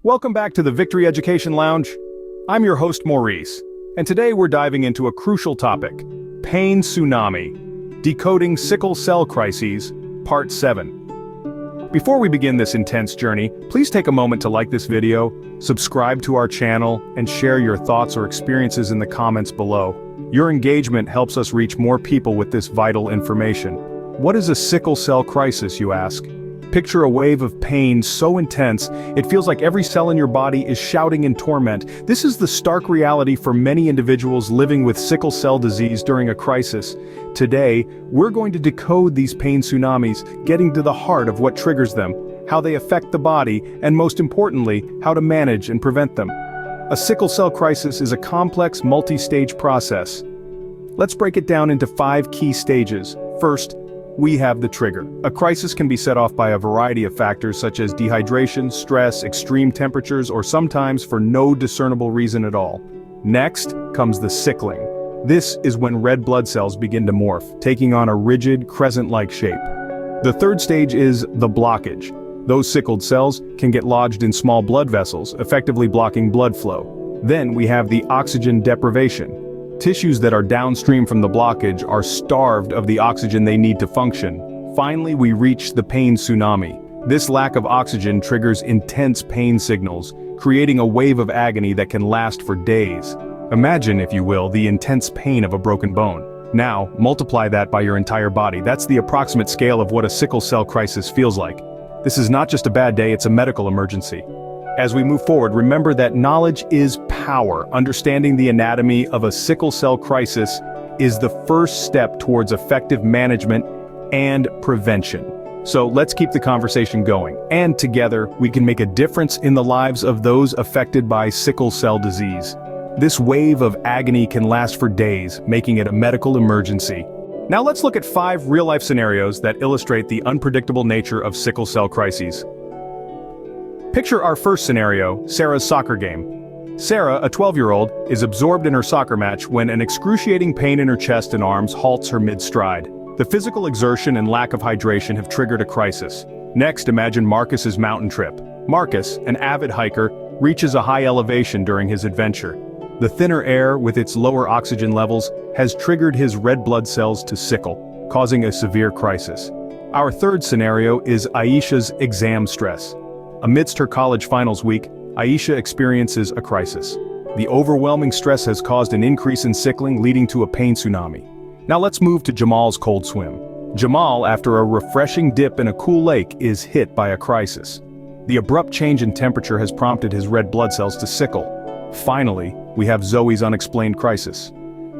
Welcome back to the Victory Education Lounge. I'm your host Maurice, and today we're diving into a crucial topic, pain tsunami, decoding sickle cell crises, part 7. Before we begin this intense journey, please take a moment to like this video, subscribe to our channel, and share your thoughts or experiences in the comments below. Your engagement helps us reach more people with this vital information. What is a sickle cell crisis, you ask? Picture a wave of pain so intense, it feels like every cell in your body is shouting in torment. This is the stark reality for many individuals living with sickle cell disease during a crisis. Today, we're going to decode these pain tsunamis, getting to the heart of what triggers them, how they affect the body, and most importantly, how to manage and prevent them. A sickle cell crisis is a complex, multi-stage process. Let's break it down into 5 key stages. First, we have the trigger. A crisis can be set off by a variety of factors such as dehydration, stress, extreme temperatures, or sometimes for no discernible reason at all. Next comes the sickling. This is when red blood cells begin to morph, taking on a rigid, crescent-like shape. The third stage is the blockage. Those sickled cells can get lodged in small blood vessels, effectively blocking blood flow. Then we have the oxygen deprivation. Tissues that are downstream from the blockage are starved of the oxygen they need to function. Finally, we reach the pain tsunami. This lack of oxygen triggers intense pain signals, creating a wave of agony that can last for days. Imagine, if you will, the intense pain of a broken bone. Now, multiply that by your entire body. That's the approximate scale of what a sickle cell crisis feels like. This is not just a bad day, it's a medical emergency. As we move forward, remember that knowledge is power. Understanding the anatomy of a sickle cell crisis is the first step towards effective management and prevention. So let's keep the conversation going, and together we can make a difference in the lives of those affected by sickle cell disease. This wave of agony can last for days, making it a medical emergency. Now let's look at 5 real-life scenarios that illustrate the unpredictable nature of sickle cell crises. Picture our first scenario, Sarah's soccer game. Sarah, a 12-year-old, is absorbed in her soccer match when an excruciating pain in her chest and arms halts her mid-stride. The physical exertion and lack of hydration have triggered a crisis. Next, imagine Marcus's mountain trip. Marcus, an avid hiker, reaches a high elevation during his adventure. The thinner air, with its lower oxygen levels, has triggered his red blood cells to sickle, causing a severe crisis. Our third scenario is Aisha's exam stress. Amidst her college finals week, Aisha experiences a crisis. The overwhelming stress has caused an increase in sickling, leading to a pain tsunami. Now let's move to Jamal's cold swim. Jamal, after a refreshing dip in a cool lake, is hit by a crisis. The abrupt change in temperature has prompted his red blood cells to sickle. Finally, we have Zoe's unexplained crisis.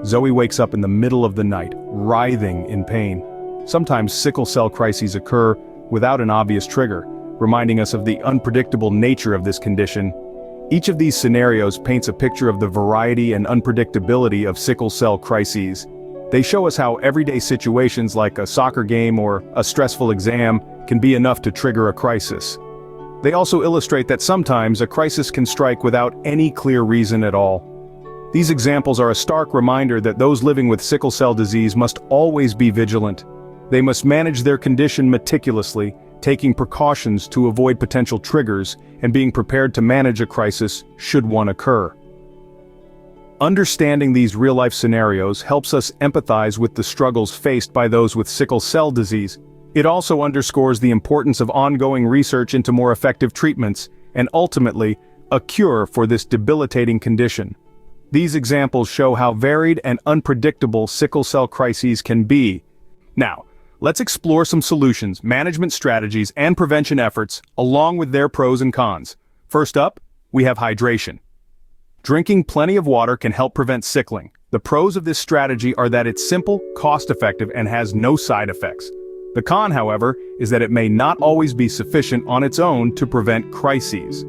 Zoe wakes up in the middle of the night, writhing in pain. Sometimes sickle cell crises occur without an obvious trigger, reminding us of the unpredictable nature of this condition. Each of these scenarios paints a picture of the variety and unpredictability of sickle cell crises. They show us how everyday situations like a soccer game or a stressful exam can be enough to trigger a crisis. They also illustrate that sometimes a crisis can strike without any clear reason at all. These examples are a stark reminder that those living with sickle cell disease must always be vigilant. They must manage their condition meticulously, taking precautions to avoid potential triggers and being prepared to manage a crisis should one occur. Understanding these real-life scenarios helps us empathize with the struggles faced by those with sickle cell disease. It also underscores the importance of ongoing research into more effective treatments and ultimately, a cure for this debilitating condition. These examples show how varied and unpredictable sickle cell crises can be. Now, let's explore some solutions, management strategies, and prevention efforts, along with their pros and cons. First up, we have hydration. Drinking plenty of water can help prevent sickling. The pros of this strategy are that it's simple, cost-effective, and has no side effects. The con, however, is that it may not always be sufficient on its own to prevent crises.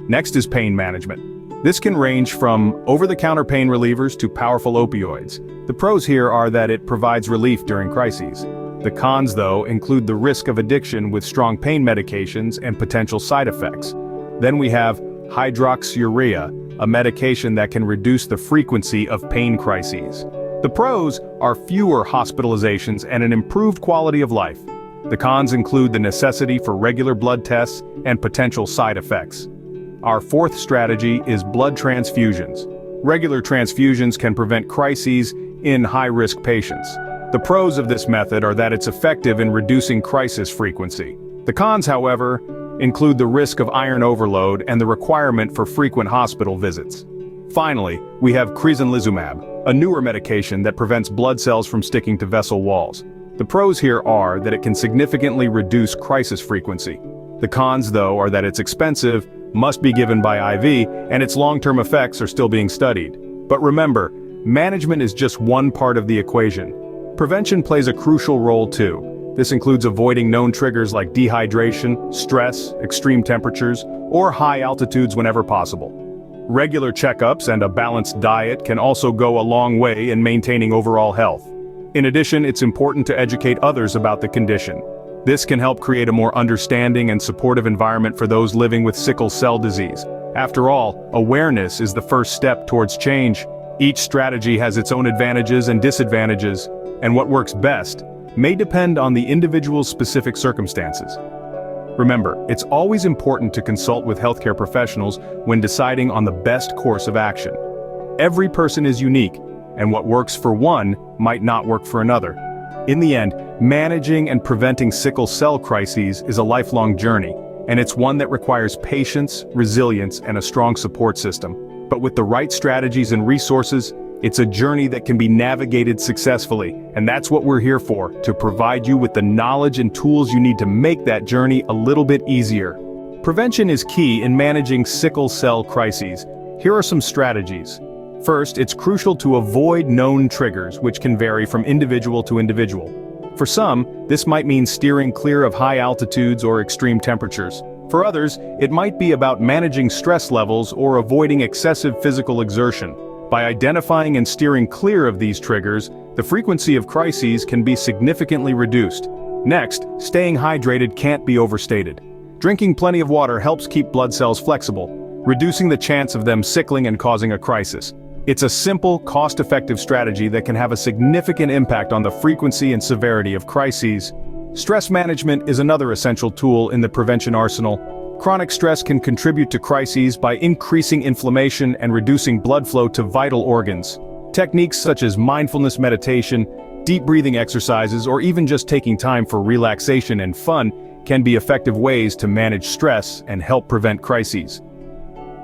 Next is pain management. This can range from over-the-counter pain relievers to powerful opioids. The pros here are that it provides relief during crises. The cons, though, include the risk of addiction with strong pain medications and potential side effects. Then we have hydroxyurea, a medication that can reduce the frequency of pain crises. The pros are fewer hospitalizations and an improved quality of life. The cons include the necessity for regular blood tests and potential side effects. Our fourth strategy is blood transfusions. Regular transfusions can prevent crises in high-risk patients. The pros of this method are that it's effective in reducing crisis frequency. The cons, however, include the risk of iron overload and the requirement for frequent hospital visits. Finally, we have Crises, a newer medication that prevents blood cells from sticking to vessel walls. The pros here are that it can significantly reduce crisis frequency. The cons, though, are that it's expensive, must be given by IV, and its long-term effects are still being studied. But remember, management is just one part of the equation. Prevention plays a crucial role too. This includes avoiding known triggers like dehydration, stress, extreme temperatures, or high altitudes whenever possible. Regular checkups and a balanced diet can also go a long way in maintaining overall health. In addition, it's important to educate others about the condition. This can help create a more understanding and supportive environment for those living with sickle cell disease. After all, awareness is the first step towards change. Each strategy has its own advantages and disadvantages, and what works best may depend on the individual's specific circumstances. Remember, it's always important to consult with healthcare professionals when deciding on the best course of action. Every person is unique, and what works for one might not work for another. In the end, managing and preventing sickle cell crises is a lifelong journey, and it's one that requires patience, resilience, and a strong support system. But with the right strategies and resources, it's a journey that can be navigated successfully, and that's what we're here for, to provide you with the knowledge and tools you need to make that journey a little bit easier. Prevention is key in managing sickle cell crises. Here are some strategies. First, it's crucial to avoid known triggers, which can vary from individual to individual. For some, this might mean steering clear of high altitudes or extreme temperatures. For others, it might be about managing stress levels or avoiding excessive physical exertion. By identifying and steering clear of these triggers, the frequency of crises can be significantly reduced. Next, staying hydrated can't be overstated. Drinking plenty of water helps keep blood cells flexible, reducing the chance of them sickling and causing a crisis. It's a simple, cost-effective strategy that can have a significant impact on the frequency and severity of crises. Stress management is another essential tool in the prevention arsenal. Chronic stress can contribute to crises by increasing inflammation and reducing blood flow to vital organs. Techniques such as mindfulness meditation, deep breathing exercises, or even just taking time for relaxation and fun can be effective ways to manage stress and help prevent crises.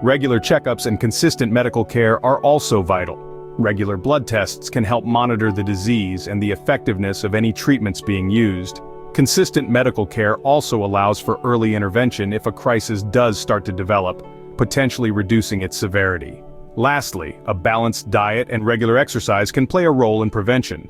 Regular checkups and consistent medical care are also vital. Regular blood tests can help monitor the disease and the effectiveness of any treatments being used. Consistent medical care also allows for early intervention if a crisis does start to develop, potentially reducing its severity. Lastly, a balanced diet and regular exercise can play a role in prevention.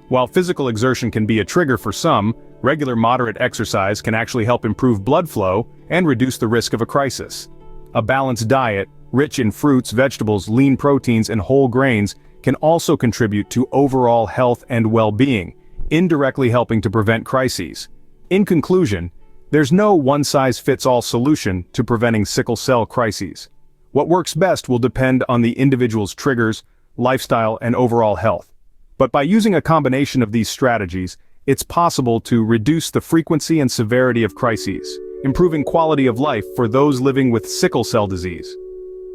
While physical exertion can be a trigger for some, regular moderate exercise can actually help improve blood flow and reduce the risk of a crisis. A balanced diet, rich in fruits, vegetables, lean proteins, and whole grains, can also contribute to overall health and well-being, indirectly helping to prevent crises. In conclusion, there's no one-size-fits-all solution to preventing sickle cell crises. What works best will depend on the individual's triggers, lifestyle, and overall health. But by using a combination of these strategies, it's possible to reduce the frequency and severity of crises, improving quality of life for those living with sickle cell disease.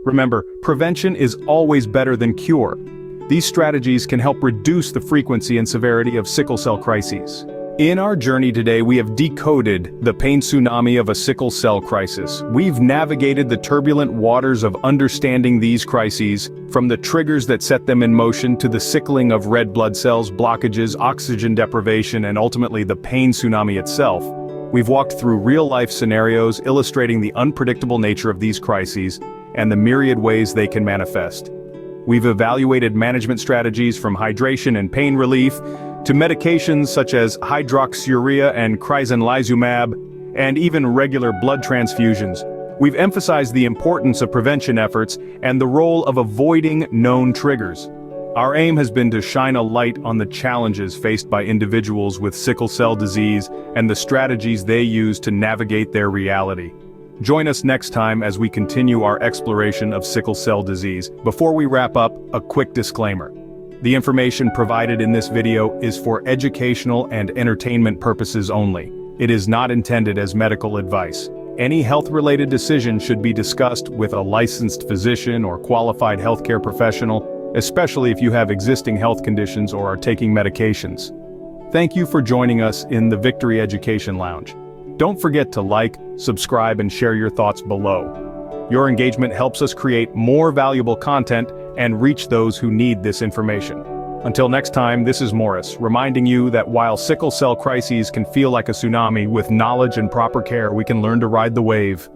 Remember, prevention is always better than cure. These strategies can help reduce the frequency and severity of sickle cell crises. In our journey today, we have decoded the pain tsunami of a sickle cell crisis. We've navigated the turbulent waters of understanding these crises, from the triggers that set them in motion to the sickling of red blood cells, blockages, oxygen deprivation, and ultimately the pain tsunami itself. We've walked through real-life scenarios illustrating the unpredictable nature of these crises and the myriad ways they can manifest. We've evaluated management strategies from hydration and pain relief to medications such as hydroxyurea and Crises, and even regular blood transfusions. We've emphasized the importance of prevention efforts and the role of avoiding known triggers. Our aim has been to shine a light on the challenges faced by individuals with sickle cell disease and the strategies they use to navigate their reality. Join us next time as we continue our exploration of sickle cell disease. Before we wrap up, a quick disclaimer. The information provided in this video is for educational and entertainment purposes only. It is not intended as medical advice. Any health-related decision should be discussed with a licensed physician or qualified healthcare professional, especially if you have existing health conditions or are taking medications. Thank you for joining us in the Victory Education Lounge. Don't forget to like, subscribe, and share your thoughts below. Your engagement helps us create more valuable content and reach those who need this information. Until next time, this is Maurice, reminding you that while sickle cell crises can feel like a tsunami, with knowledge and proper care we can learn to ride the wave.